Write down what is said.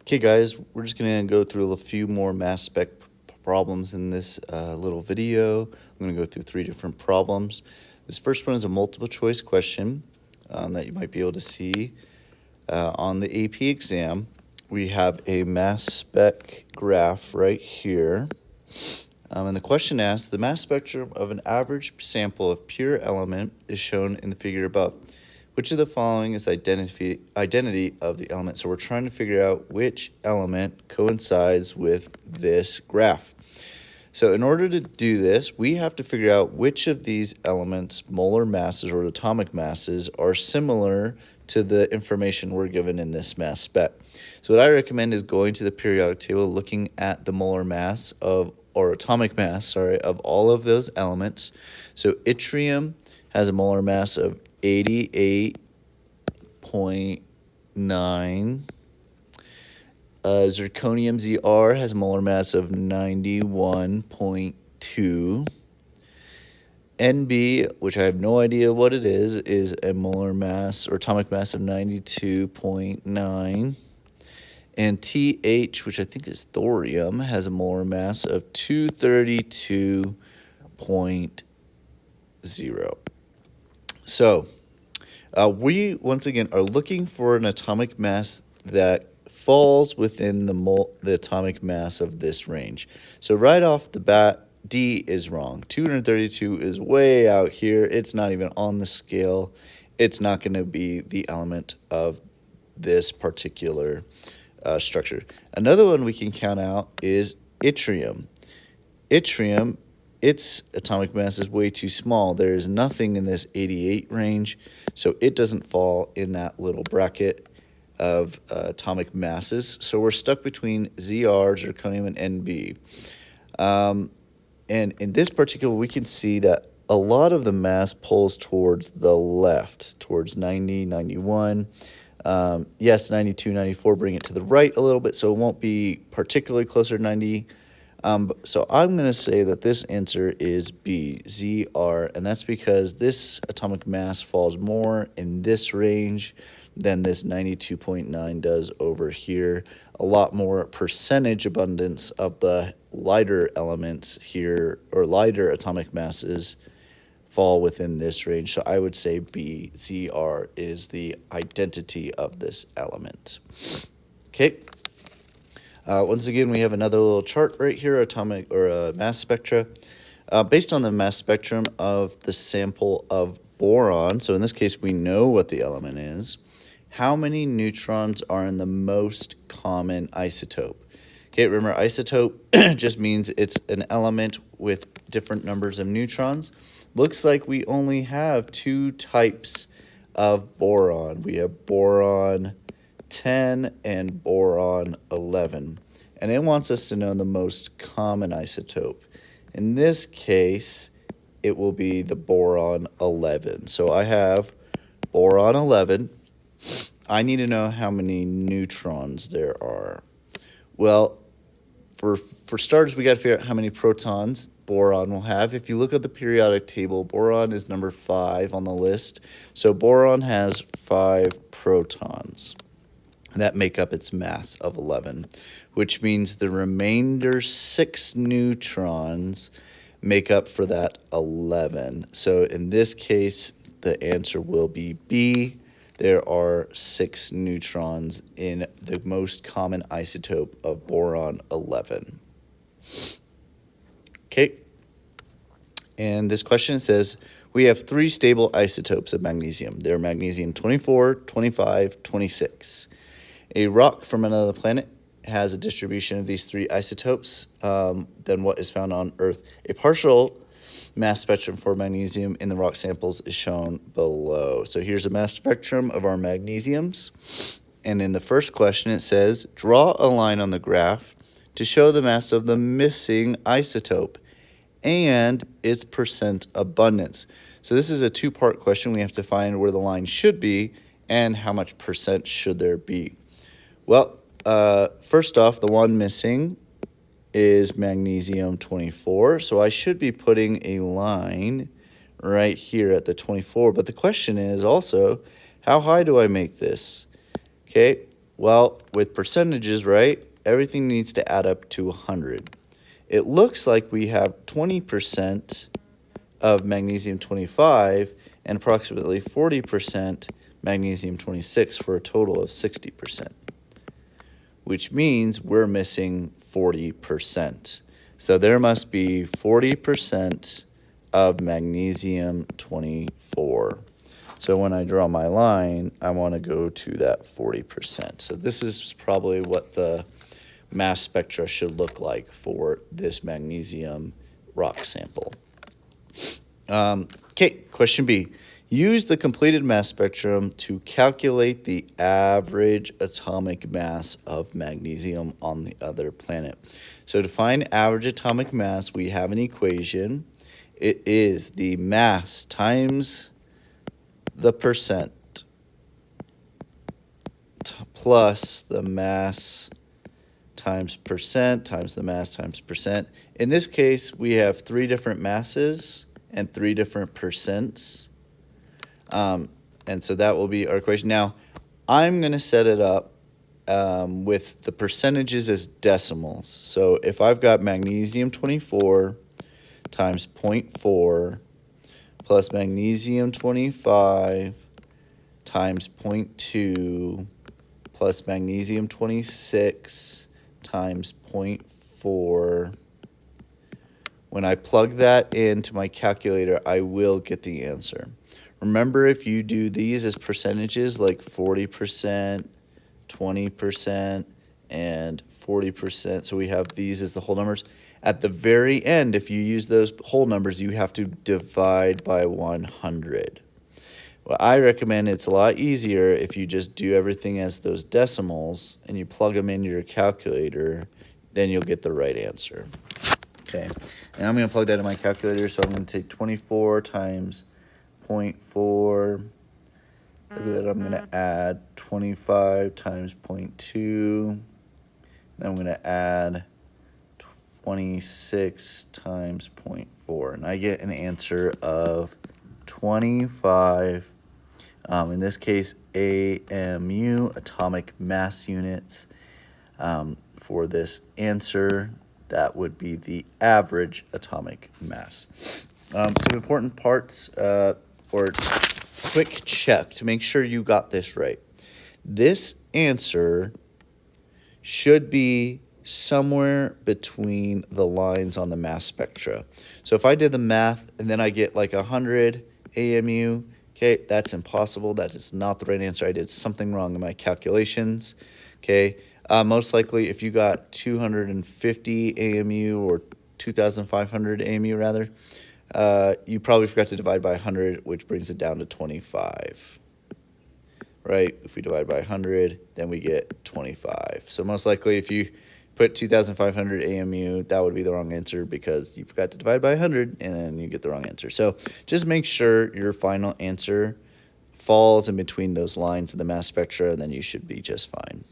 Okay, guys, we're just going to go through a few more mass spec problems in this little video. I'm going to go through 3 different problems. This first one is a multiple choice question that you might be able to see on the AP exam. We have a mass spec graph right here. And the question asks, the mass spectrum of an average sample of pure element is shown in the figure above. Which of the following is the identity of the element? So we're trying to figure out which element coincides with this graph. So in order to do this, we have to figure out which of these elements, molar masses or atomic masses, are similar to the information we're given in this mass spec. So what I recommend is going to the periodic table, looking at the molar mass of, or atomic mass, of all of those elements. So yttrium has a molar mass of 88.9. Zirconium Zr has a molar mass of 91.2. Nb, which I have no idea what it is a molar mass or atomic mass of 92.9. And Th, which I think is thorium, has a molar mass of 232.0. So we, once again, are looking for an atomic mass that falls within the atomic mass of this range. So right off the bat, D is wrong. 232 is way out here. It's not even on the scale. It's not going to be the element of this particular structure. Another one we can count out is yttrium. Yttrium, its atomic mass is way too small. There is nothing in this 88 range, so it doesn't fall in that little bracket of atomic masses. So we're stuck between Zr, zirconium, and Nb. And in this particular, we can see that a lot of the mass pulls towards the left, towards 90, 91. Yes, 92, 94, bring it to the right a little bit, so it won't be particularly closer to 90. So I'm going to say that this answer is B, Zr, and that's because this atomic mass falls more in this range than this 92.9 does over here. A lot more percentage abundance of the lighter elements here, or lighter atomic masses, fall within this range. So I would say B, Zr is the identity of this element. Okay. Once again, we have another little chart right here, atomic or mass spectra. Based on the mass spectrum of the sample of boron, so in this case we know what the element is, how many neutrons are in the most common isotope? Okay, remember isotope just means it's an element with different numbers of neutrons. Looks like we only have 2 types of boron. We have boron 10 and boron 11. And it wants us to know the most common isotope. In this case, it will be the boron 11. So I have boron 11. I need to know how many neutrons there are. Well, for starters, we got to figure out how many protons boron will have. If you look at the periodic table, boron is number 5 on the list. So boron has 5 protons that make up its mass of 11, which means the remainder 6 neutrons make up for that 11. So in this case, the answer will be B. There are 6 neutrons in the most common isotope of boron 11. Okay. And this question says, we have 3 stable isotopes of magnesium. They're magnesium 24, 25, 26. A rock from another planet has a distribution of these 3 isotopes than what is found on Earth. A partial mass spectrum for magnesium in the rock samples is shown below. So here's a mass spectrum of our magnesiums. And in the first question, it says, draw a line on the graph to show the mass of the missing isotope and its percent abundance. So this is a 2-part question. We have to find where the line should be and how much percent should there be. Well, first off, the one missing is magnesium 24. So I should be putting a line right here at the 24. But the question is also, how high do I make this? Okay, Well, with percentages, right, everything needs to add up to 100. It looks like we have 20% of magnesium 25 and approximately 40% magnesium 26 for a total of 60%, which means we're missing 40%. So there must be 40% of magnesium 24. So when I draw my line, I want to go to that 40%. So this is probably what the mass spectra should look like for this magnesium rock sample. Okay, question B. Use the completed mass spectrum to calculate the average atomic mass of magnesium on the other planet. So to find average atomic mass, we have an equation. It is the mass times the percent plus the mass times percent times the mass times percent. In this case, we have 3 different masses and 3 different percents. And so that will be our equation. Now, I'm going to set it up with the percentages as decimals. So if I've got magnesium 24 times 0.4 plus magnesium 25 times 0.2 plus magnesium 26 times 0.4. When I plug that into my calculator, I will get the answer. Remember, if you do these as percentages like 40%, 20%, and 40%, so we have these as the whole numbers. At the very end, if you use those whole numbers, you have to divide by 100. Well, I recommend it's a lot easier if you just do everything as those decimals and you plug them into your calculator, then you'll get the right answer. Okay, and I'm going to plug that in my calculator, so I'm going to take 24 times 0.4. Look at that, I'm going to add 25 times 0.2. Then I'm going to add 26 times 0.4. And I get an answer of 25, in this case, AMU, atomic mass units. For this answer, that would be the average atomic mass. Some important parts or quick check to make sure you got this right. This answer should be somewhere between the lines on the mass spectra. So if I did the math and then I get like 100 AMU, okay, that's impossible. That is not the right answer. I did something wrong in my calculations, okay. Most likely if you got 250 AMU or 2,500 AMU rather, you probably forgot to divide by 100, which brings it down to 25, right? If we divide by 100, then we get 25. So most likely if you put 2,500 AMU, that would be the wrong answer because you forgot to divide by 100 and then you get the wrong answer. So just make sure your final answer falls in between those lines of the mass spectra and then you should be just fine.